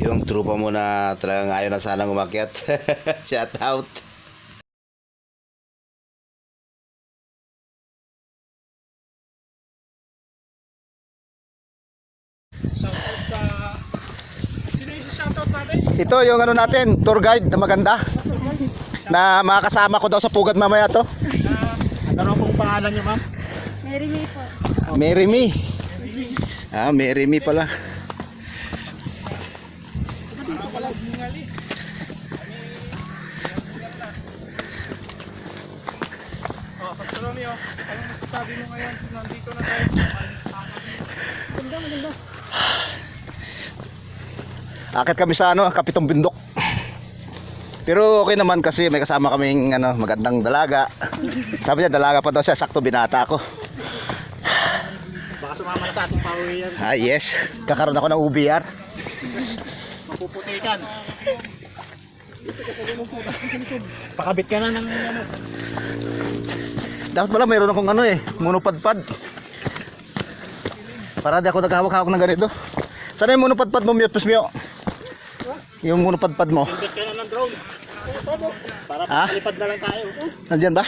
yung trupa mo na talagang ayaw na sanang umakyat. Shout out. Shoutout sa... Sino yung shoutout natin? Ito yung ano natin, tour guide na maganda. Na makakasama ko daw sa pugad mamaya to. Ano pong pangalan niyo, ma'am? Mary May po. Mary Me. Ah, Mary Me pala. Oh, Pastor Romeo, anong masasabi mo ngayon? Nandito na tayo. Maganda. Akit kami sa ano, Kapitong Bundok. Pero okay naman kasi may kasama kaming ano, magandang dalaga. Sabi niya dalaga pa daw siya, sakto binata ako. Baka sumama na sa ating pauwian. Ah, yes. Kakaroon ako ng UBR. Mapuputikan. Pakabit ka na ng ano. Dapat pala mayroon akong ano eh, monopadpad. Para di ako naghahawak-hawak ng ganito. Sana yung monopadpad mo, Mute Mio? Yung monopadpad mo. Invest ka na ng drone. Para Ha? palipad na lang tayo. Nandiyan ba?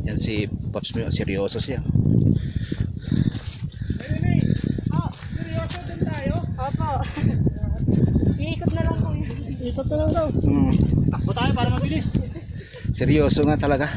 Yan si Pops Mio, seryoso siya. Oh, Seryoso din tayo. opo. Iikot na lang po yun. Ikot na lang daw. Hmm, Takbo tayo para mabilis. seryoso nga talaga.